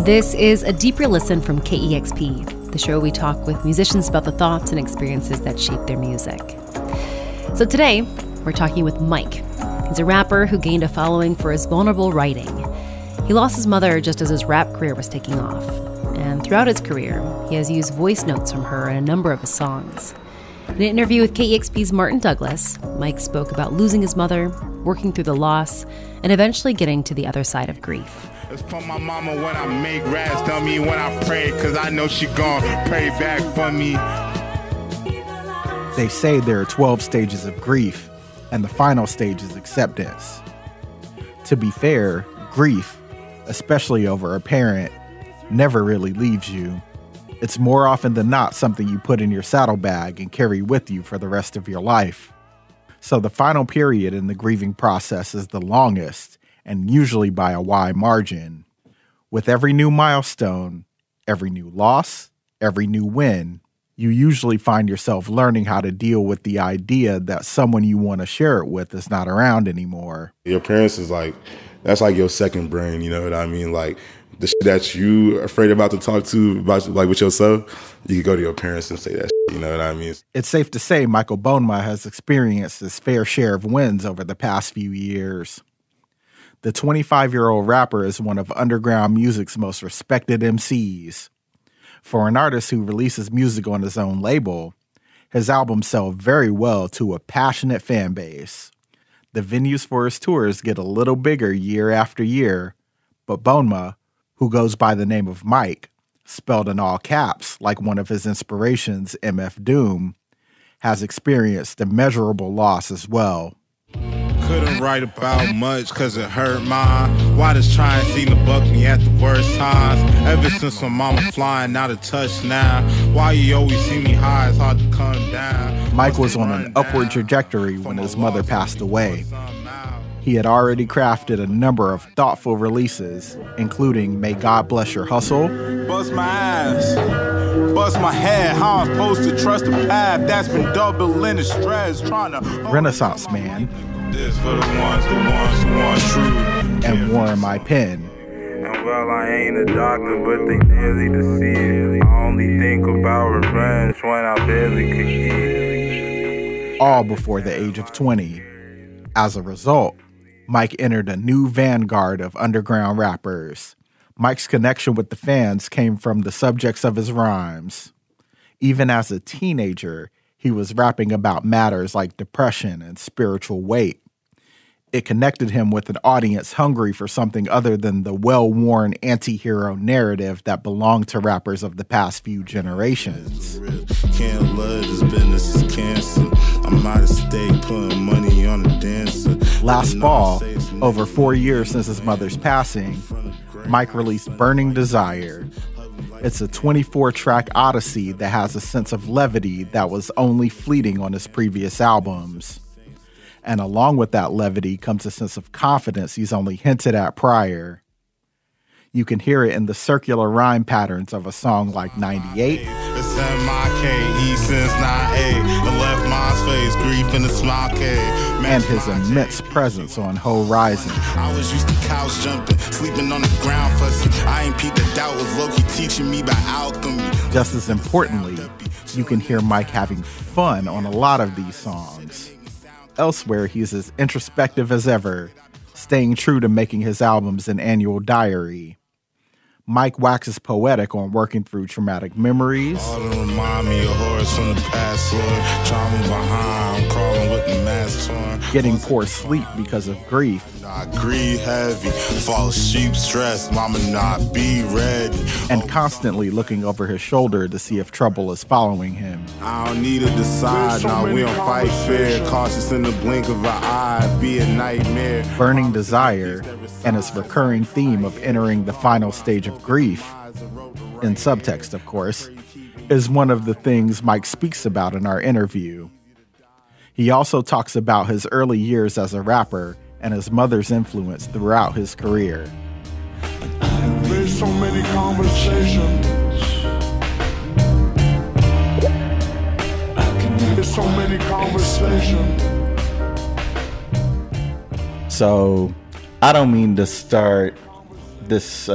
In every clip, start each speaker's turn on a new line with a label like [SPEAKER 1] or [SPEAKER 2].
[SPEAKER 1] This is a deeper listen from KEXP, the show we talk with musicians about the thoughts and experiences that shape their music. So today, we're talking with Mike. He's a rapper who gained a following for his vulnerable writing. He lost his mother just as his rap career was taking off. And throughout his career, he has used voice notes from her in a number of his songs. In an interview with KEXP's Martin Douglas, Mike spoke about losing his mother, working through the loss, and eventually getting to the other side of grief.
[SPEAKER 2] It's for my mama when I make raps, tell me when I pray, cause I know she gon' pray back for me.
[SPEAKER 3] They say there are 12 stages of grief, and the final stage is acceptance. To be fair, grief, especially over a parent, never really leaves you. It's more often than not something you put in your saddlebag and carry with you for the rest of your life. So the final period in the grieving process is the longest, and usually by a wide margin. With every new milestone, every new loss, every new win, you usually find yourself learning how to deal with the idea that someone you want to share it with is not around anymore.
[SPEAKER 4] Your parents is like, that's like your second brain, you know what I mean? Like, the shit that you afraid about to talk to, about like with yourself, you can go to your parents and say that shit, you know what I mean?
[SPEAKER 3] It's safe to say Michael Bonema has experienced his fair share of wins over the past few years. The 25-year-old rapper is one of underground music's most respected MCs. For an artist who releases music on his own label, his albums sell very well to a passionate fan base. The venues for his tours get a little bigger year after year, but Bonema, who goes by the name of Mike, spelled in all caps like one of his inspirations, MF Doom, has experienced immeasurable loss as well.
[SPEAKER 2] Couldn't write about much cause it hurt mine. Why does trying seem to buck me at the worst times? Ever since my mama flying out of touch now. Why you always see me high, it's hard to come down.
[SPEAKER 3] Mike was on an upward trajectory when his mother passed away. He had already crafted a number of thoughtful releases, including May God Bless Your Hustle,
[SPEAKER 2] Bust my ass, bust my head, how I'm supposed to trust a path that's been doubling the stress, trying to
[SPEAKER 3] Renaissance Man,
[SPEAKER 2] this for the ones who want truth,
[SPEAKER 3] and War in My Pen.
[SPEAKER 2] And well, I ain't a doctor, but they nearly deceived. I only think about revenge when I barely could eat.
[SPEAKER 3] All before the age of 20. As a result, Mike entered a new vanguard of underground rappers. Mike's connection with the fans came from the subjects of his rhymes. Even as a teenager, he was rapping about matters like depression and spiritual weight. It connected him with an audience hungry for something other than the well-worn anti-hero narrative that belonged to rappers of the past few generations.
[SPEAKER 2] Can't love this business is cancer. I'm out of state putting money on a dancer.
[SPEAKER 3] Last fall, over 4 years since his mother's passing, Mike released Burning Desire. It's a 24-track odyssey that has a sense of levity that was only fleeting on his previous albums. And along with that levity comes a sense of confidence he's only hinted at prior. You can hear it in the circular rhyme patterns of a song like 98.
[SPEAKER 2] It's M-I-K-E since 9-8. The left mind's face, grief in the smile K.
[SPEAKER 3] And his immense presence on Horizon.
[SPEAKER 2] I was used to couch jumping, sleeping on the ground fussing. I ain't peeped the doubt was low-key teaching me about alchemy.
[SPEAKER 3] Just as importantly, you can hear Mike having fun on a lot of these songs. Elsewhere, he's as introspective as ever, staying true to making his albums an annual diary. Mike waxes poetic on working through traumatic memories.
[SPEAKER 2] All to remind me of horrors from the past, Lord. Trauma behind, crawling with the mask torn.
[SPEAKER 3] Getting poor sleep because of grief.
[SPEAKER 2] I grieve heavy, fall asleep stressed, mama not be ready.
[SPEAKER 3] And constantly looking over his shoulder to see if trouble is following him.
[SPEAKER 2] I don't need to decide, now we don't fight fair. Cautious in the blink of an eye, be a nightmare.
[SPEAKER 3] Burning Desire, and its recurring theme of entering the final stage of grief, in subtext of course, is one of the things Mike speaks about in our interview. He also talks about his early years as a rapper and his mother's influence throughout his career.
[SPEAKER 5] There's so many conversations. There's so many conversations.
[SPEAKER 3] So, I don't mean to start this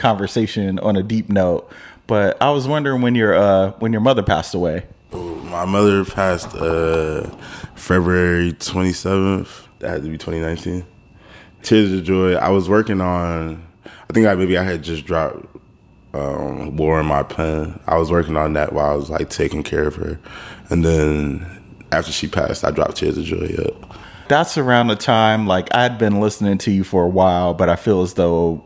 [SPEAKER 3] conversation on a deep note, but I was wondering when your mother passed away.
[SPEAKER 4] My mother passed February 27th. That had to be 2019. Tears of Joy. I was working on, I had just dropped War in My Pen. I was working on that while I was like taking care of her. And then after she passed, I dropped Tears of Joy. Up.
[SPEAKER 3] That's around the time, like, I'd been listening to you for a while, but I feel as though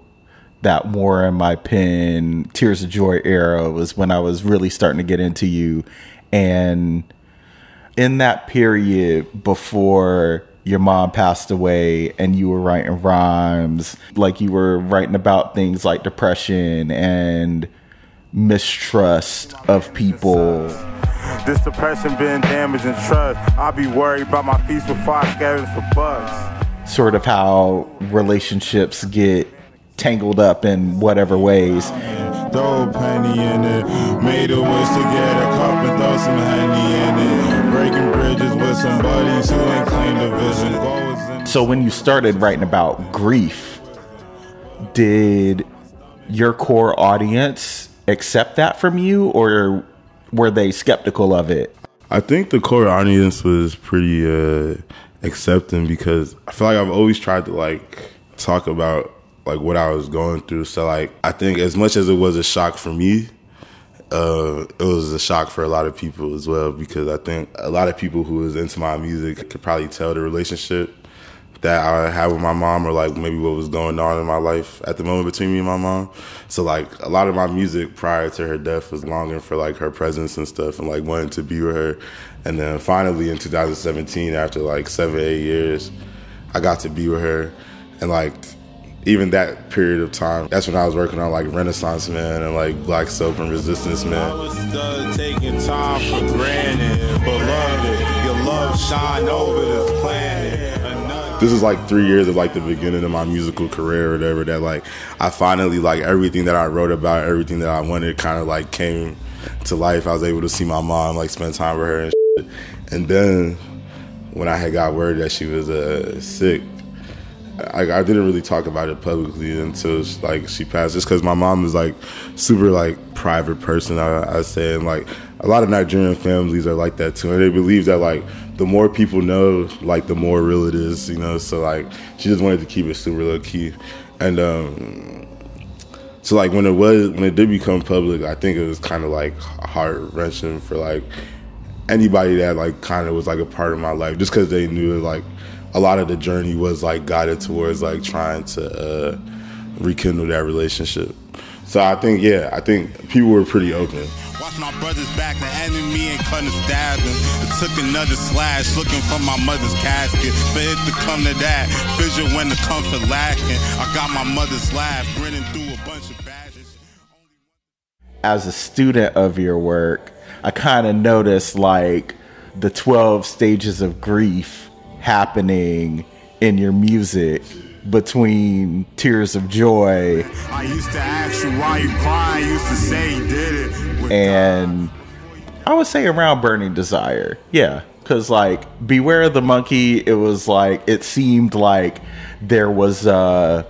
[SPEAKER 3] that War in My Pen, Tears of Joy era was when I was really starting to get into you. And in that period before your mom passed away and you were writing rhymes, like you were writing about things like depression and mistrust of people.
[SPEAKER 2] This depression been damaging trust. I'll be worried about my feast before I scatter for bucks.
[SPEAKER 3] Sort of how relationships get tangled up in whatever ways.
[SPEAKER 2] Throw a penny in it, made a wish to get a cup and throw some Henny in it. Breaking bridges with some buddies who ain't claimed a vision.
[SPEAKER 3] So when you started writing about grief, did your core audience accept that from you, or were they skeptical of it?
[SPEAKER 4] I think the core audience was pretty accepting, because I feel like I've always tried to like talk about like what I was going through. So like, I think as much as it was a shock for me, it was a shock for a lot of people as well, because I think a lot of people who was into my music could probably tell the relationship that I had with my mom, or like maybe what was going on in my life at the moment between me and my mom. So like a lot of my music prior to her death was longing for like her presence and stuff, and like wanting to be with her. And then finally in 2017, after like 7-8 years, I got to be with her. And like, even that period of time, that's when I was working on like Renaissance Man and like Black Soap and Resistance Man.
[SPEAKER 2] I was done taking time for granted, beloved, your love shine over this planet.
[SPEAKER 4] This is like 3 years of like the beginning of my musical career or whatever, that like I finally, like everything that I wrote about, everything that I wanted kind of like came to life. I was able to see my mom, like spend time with her and shit. And then when I had got word that she was sick, I didn't really talk about it publicly until like she passed, just because my mom is like super like private person, I say, and like a lot of Nigerian families are like that too, and they believe that like the more people know, like the more real it is, you know. So like she just wanted to keep it super low key, and so like when it did become public, I think it was kind of like heart wrenching for like anybody that like kind of was like a part of my life, just because they knew like a lot of the journey was like guided towards like trying to rekindle that relationship. So I think people were pretty open.
[SPEAKER 2] Watch my brother's back, the enemy ain't cutting stabbing. It took another slash looking for my mother's casket. For it to come to that, vision when the comfort lacking. I got my mother's laugh, grinning through a bunch of badges.
[SPEAKER 3] As a student of your work, I kind of noticed like the 12 stages of grief happening in your music between Tears of Joy.
[SPEAKER 2] I used to ask you why you crying, used to say you did it.
[SPEAKER 3] And I would say around Burning Desire. Yeah. Cause like Beware of the Monkey, it was like, it seemed like there was a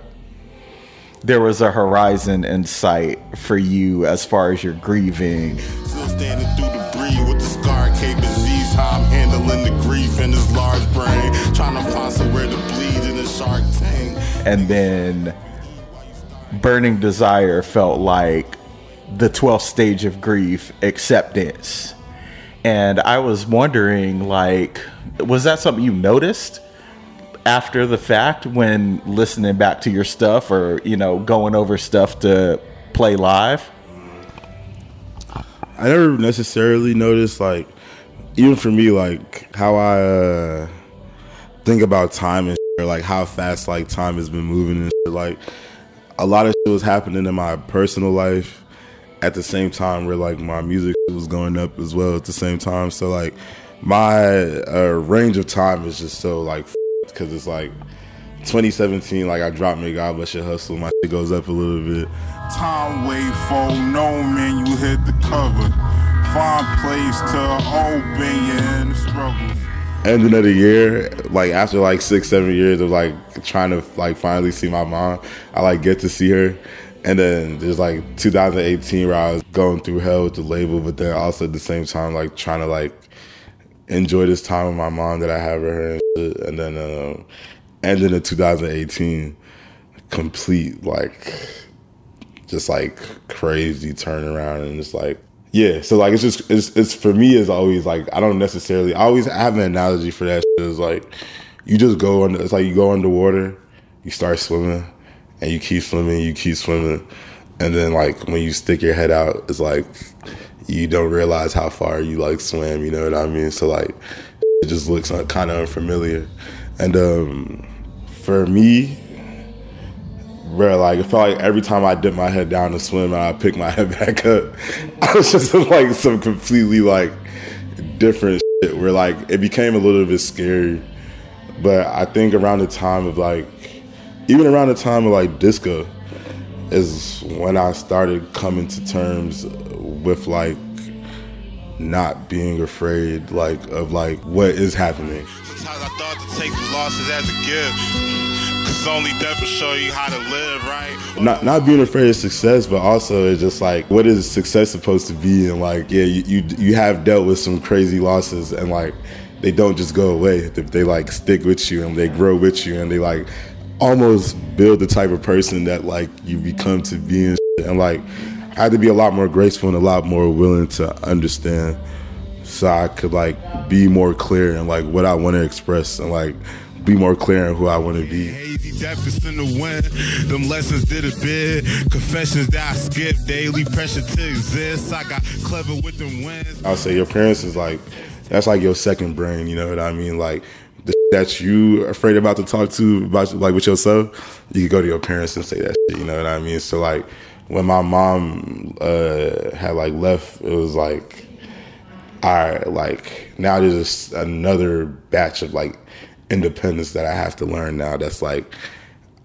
[SPEAKER 3] horizon in sight for you as far as your grieving.
[SPEAKER 2] Still standing through debris with the scar cape disease, how I'm handling the grief in this large brain, trying to find somewhere to bleed in the shark tank.
[SPEAKER 3] And then Burning Desire felt like the 12th stage of grief, acceptance. And I was wondering, like, was that something you noticed after the fact when listening back to your stuff, or, you know, going over stuff to play live?
[SPEAKER 4] I never necessarily noticed, like, even for me, like, how I think about time and shit, or like how fast like time has been moving and shit. Like, a lot of shit was happening in my personal life at the same time where like my music was going up as well at the same time. So like my range of time is just so like, because it's like 2017, like I dropped Me God Bless Your Hustle, my shit goes up a little bit.
[SPEAKER 2] Time wait for no man, you hit the cover. Find place to open you in the struggles.
[SPEAKER 4] Ending of the year, like after like 6-7 years of like trying to like finally see my mom, I like get to see her, And then there's like 2018 where I was going through hell with the label, but then also at the same time like trying to like enjoy this time with my mom that I have with her and shit. And then ended in 2018, complete like just like crazy turnaround, and it's like, yeah. So like it's for me, it's always like I always have an analogy for that shit. It's like you just go under. It's like you go underwater, you start swimming, and you keep swimming, and then like when you stick your head out, it's like you don't realize how far you like swam. You know what I mean? So like it just looks kind of unfamiliar, and for me, bro, like it felt like every time I dipped my head down to swim and I picked my head back up, I was just in like some completely like different shit where like it became a little bit scary. But I think around the time of like, even around the time of like disco is when I started coming to terms with like not being afraid like of like what is happening.
[SPEAKER 2] Sometimes I thought to take the losses as a gift, 'cause only death will show you how to live, right?
[SPEAKER 4] Not being afraid of success, but also it's just like, what is success supposed to be? And like, yeah, you have dealt with some crazy losses, and like they don't just go away. They like stick with you and they grow with you, and they like almost build the type of person that like you become to be and shit. And like I had to be a lot more graceful and a lot more willing to understand, so I could like be more clear in like what I want to express, and like be more clear in who I want to be.
[SPEAKER 2] Hazy deficits in the wind, them lessons did a bit. Confessions that I skip, daily pressure to exist. I got clever with them wins.
[SPEAKER 4] I'll say your parents is like, that's like your second brain, you know what I mean? Like the that you afraid about to talk to about like with yourself, you can go to your parents and say that shit, you know what I mean? So like when my mom had like left, it was like, all right, like now there's just another batch of like independence that I have to learn now. That's like,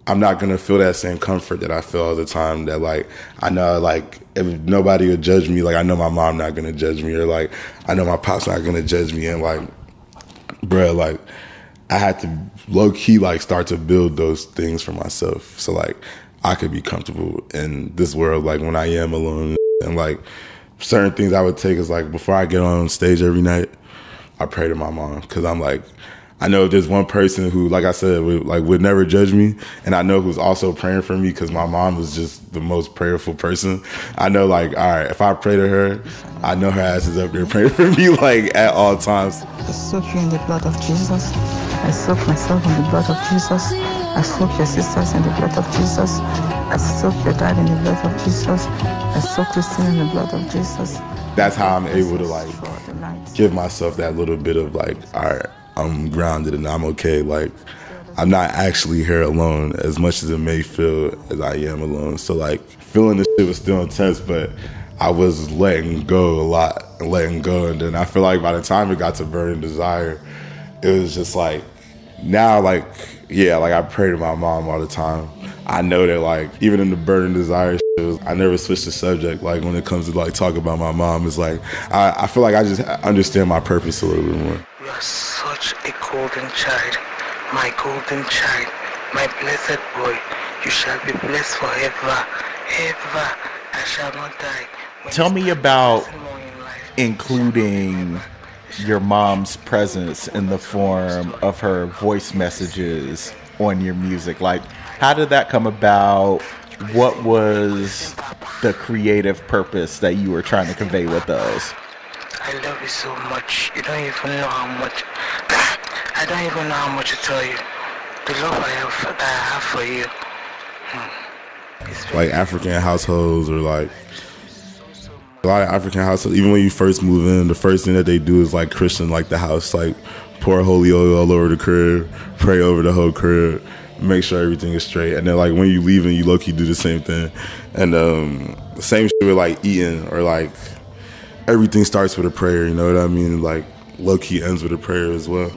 [SPEAKER 4] I'm not gonna feel that same comfort that I feel all the time. That like, I know like if nobody would judge me, like I know my mom not gonna judge me, or like I know my pop's not gonna judge me. And like, bruh, like I had to low key like start to build those things for myself, so like I could be comfortable in this world. Like when I am alone, and like certain things I would take is like before I get on stage every night, I pray to my mom, because I'm like, I know if there's one person who, like I said, would never judge me, and I know who's also praying for me, because my mom is just the most prayerful person. I know, like, all right, if I pray to her, I know her ass is up there praying for me, like, at all times.
[SPEAKER 6] I soak you in the blood of Jesus. I soak myself in the blood of Jesus. I soak your sisters in the blood of Jesus. I soak your dad in the blood of Jesus. I soak Christine in the blood of Jesus.
[SPEAKER 4] That's how I'm able to, like, give myself that little bit of, like, all right, I'm grounded and I'm okay. Like, I'm not actually here alone, as much as it may feel as I am alone. So like, feeling this shit was still intense, but I was letting go a lot and letting go. And then I feel like by the time it got to Burning Desire, it was just like, now like, yeah, like I pray to my mom all the time. I know that like, even in the Burning Desire shit, I never switched the subject. Like when it comes to like talk about my mom, it's like, I feel like I just understand my purpose a little bit more.
[SPEAKER 6] You are such a golden child, my golden child, my blessed boy. You shall be blessed forever, ever. I shall not die.
[SPEAKER 3] Tell me about including your mom's presence in the form of her voice messages on your music. Like, how did that come about? What was the creative purpose that you were trying to convey with those?
[SPEAKER 6] I love you so much. You don't even know how much. I don't even know how much to tell you. The love that I have for you.
[SPEAKER 4] Like African households, or like a lot of African households, even when you first move in, the first thing that they do is like Christian, like the house, like pour holy oil all over the crib, pray over the whole crib, make sure everything is straight. And then like when you leave, and you low-key do the same thing. And the same shit with like eating, or like everything starts with a prayer, you know what I mean? Like low-key ends with a prayer as well.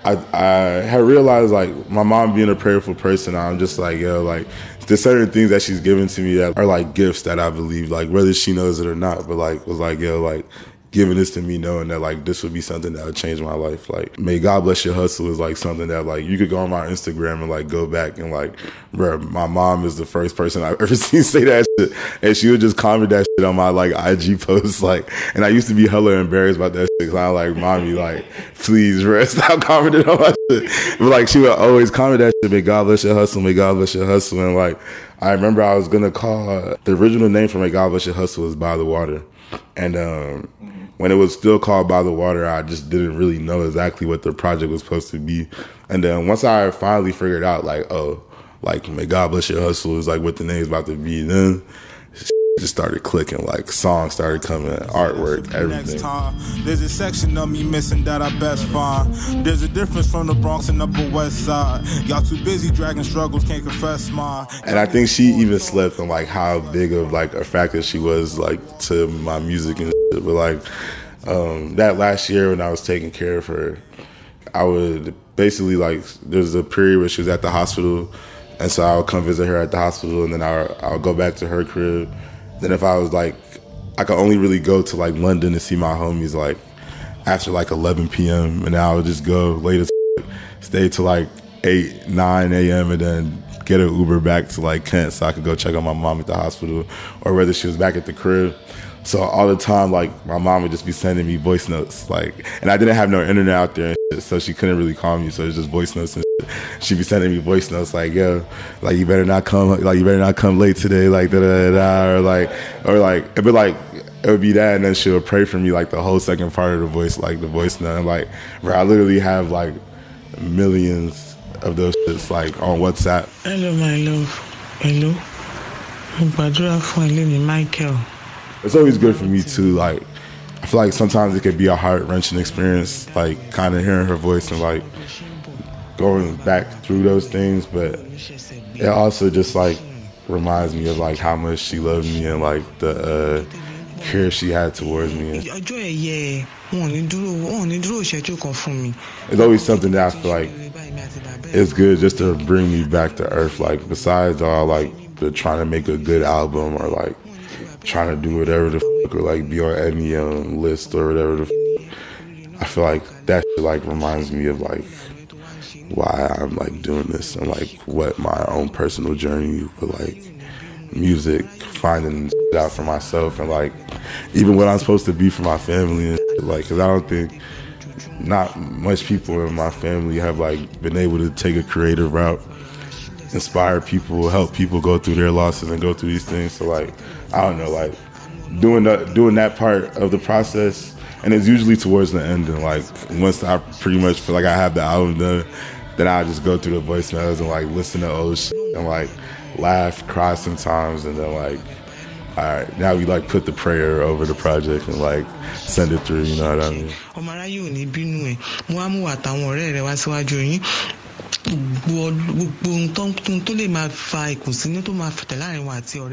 [SPEAKER 4] I had realized like my mom being a prayerful person, I'm just like, yo, like there's certain things that she's given to me that are like gifts that I believe, like whether she knows it or not, but like was like, yo, like giving this to me knowing that like this would be something that would change my life. Like, May God Bless Your Hustle is like something that like you could go on my Instagram and like go back and like, bro, my mom is the first person I've ever seen say that shit, and she would just comment that shit on my like IG posts, like, and I used to be hella embarrassed about that shit because I'm like, mommy, like, please, bro, stop commenting on my shit. But like she would always comment that shit, May God Bless Your Hustle, May God Bless Your Hustle. And like I remember I was gonna call the original name for May God Bless Your Hustle was By the Water, and when it was still called By the Water, I just didn't really know exactly what the project was supposed to be. And then once I finally figured out, like, oh, like, May God Bless Your Hustle is like what the name's about to be, then just started clicking, like songs started coming, artwork, everything.
[SPEAKER 2] There's a section of me missing that I best find. There's a difference from the Bronx and Upper West Side. Y'all too busy dragging struggles, can't confess mine.
[SPEAKER 4] And I think she even slept on like how big of like a factor she was like to my music and shit. But like that last year when I was taking care of her, I would basically like, there's a period where she was at the hospital, and so I would come visit her at the hospital, and then I would go back to her crib. Then if I was like, I could only really go to like London to see my homies like after like 11 p.m. and then I would just go late as stay till like 8, 9 a.m. and then get an Uber back to like Kent so I could go check on my mom at the hospital or whether she was back at the crib. So all the time, like, my mom would just be sending me voice notes, like, and I didn't have no internet out there and shit, so she couldn't really call me, so it was just voice notes and shit. She'd be sending me voice notes like, yo, like, you better not come late today, like, da-da-da-da, or it'd be like, it would be that, and then she would pray for me, like, the whole second part of the voice, like, the voice note, and, like, bro, I literally have, like, millions of those shits, like, on WhatsApp.
[SPEAKER 7] Hello, my love. Hello. Michael.
[SPEAKER 4] It's always good for me too, like, I feel like sometimes it could be a heart-wrenching experience, like, kind of hearing her voice and, like, going back through those things, but it also just, like, reminds me of, like, how much she loved me and, like, the care she had towards me. It's always something that I feel like it's good just to bring me back to earth, like, besides all, like, the trying to make a good album or, like, trying to do whatever the fuck or like be on any list or whatever the fuck. I feel like that shit like reminds me of like why I'm like doing this and like what my own personal journey with like music, finding shit out for myself and like even what I'm supposed to be for my family and shit, like, cause I don't think not much people in my family have like been able to take a creative route, inspire people, help people go through their losses and go through these things. So like, I don't know, like doing that part of the process, and it's usually towards the end. And like once I pretty much feel like I have the album done, then I just go through the voicemails and like listen to old shit and like laugh, cry sometimes, and then like, all right, now we like put the prayer over the project and like send it through. You know what I mean?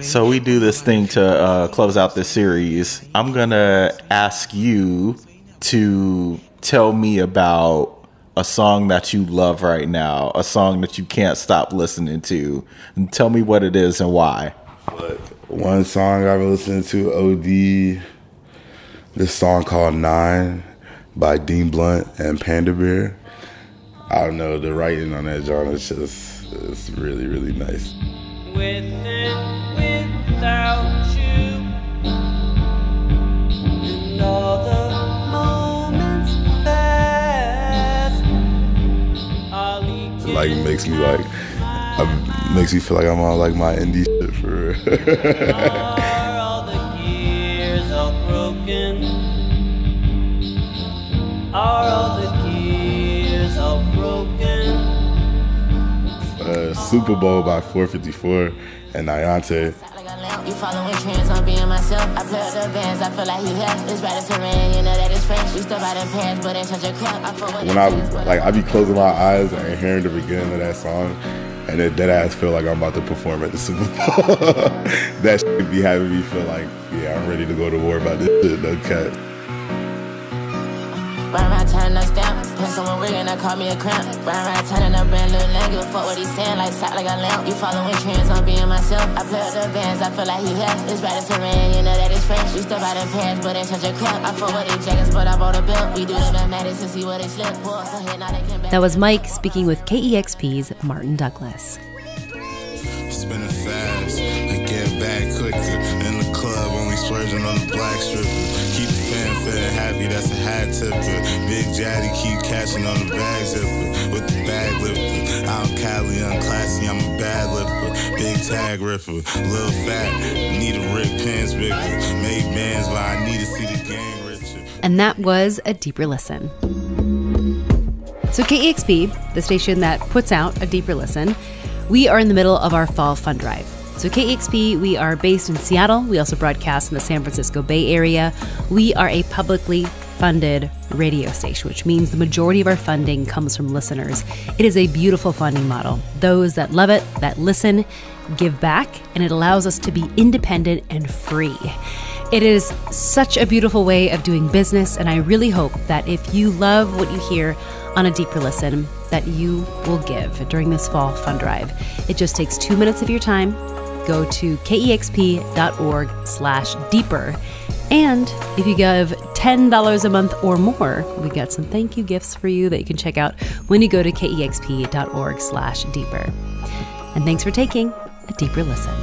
[SPEAKER 3] So we do this thing to close out this series. I'm gonna ask you to tell me about a song that you love right now, a song that you can't stop listening to, and tell me what it is and why.
[SPEAKER 4] Look, one song I've been listening to, OD, this song called 9 by Dean Blunt and Panda Bear. I don't know, the writing on that genre is just, it's really, really nice.
[SPEAKER 8] With and without you, and all the moments past,
[SPEAKER 4] it like makes me like, makes me feel like I'm on like my indie shit for real.
[SPEAKER 8] Are all the gears all broken? Are all the gears all broken?
[SPEAKER 4] Super Bowl by 454 and Niante.
[SPEAKER 9] You following trends on being myself. I play with the bands, I feel like you have. It's right as terrain, you know that it's French. We step out in pants, but ain't touch your cap.
[SPEAKER 4] When I be closing my eyes and hearing the beginning of that song, and it dead ass feel like I'm about to perform at the Super Bowl. That shit be having me feel like, yeah, I'm ready to go to war about this shit, no cat.
[SPEAKER 9] Burn my time, no stamp. Put someone weird and I call me a cramp. Right, turning up brand new language. Fuck what he's saying, like sock like a lamp. You following trends, I'm being myself. I play with the bands, I feel like he has. It's right as rain, you know that it's French. We step out in pants, but ain't touch a crap. I fuck with these jackets, but I bought a belt. We do the mathematics to see what they slip.
[SPEAKER 1] That was Mike speaking with KEXP's Martin Douglas.
[SPEAKER 2] Spinning fast, I get back quicker. In the club, only splurging on the black stripper. Keep the fan feeling happy, that's a hat tipper. Big Daddy keep catching on the bag zipper. With the bag lifter, I'm Cali, I'm classy, I'm a bad lipper. Big tag ripper, little fat, need a Rick pants bigger. Made bands, but I need to see the game richer.
[SPEAKER 1] And that was A Deeper Listen. So KEXP, the station that puts out A Deeper Listen, we are in the middle of our fall fund drive. So KEXP, we are based in Seattle. We also broadcast in the San Francisco Bay Area. We are a publicly funded radio station, which means the majority of our funding comes from listeners. It is a beautiful funding model. Those that love it, that listen, give back, and it allows us to be independent and free. It is such a beautiful way of doing business, and I really hope that if you love what you hear on A Deeper Listen, that you will give during this fall fund drive. It just takes 2 minutes of your time. Go to kexp.org/deeper. And if you give $10 a month or more, we got some thank you gifts for you that you can check out when you go to kexp.org/deeper. And thanks for taking A Deeper Listen.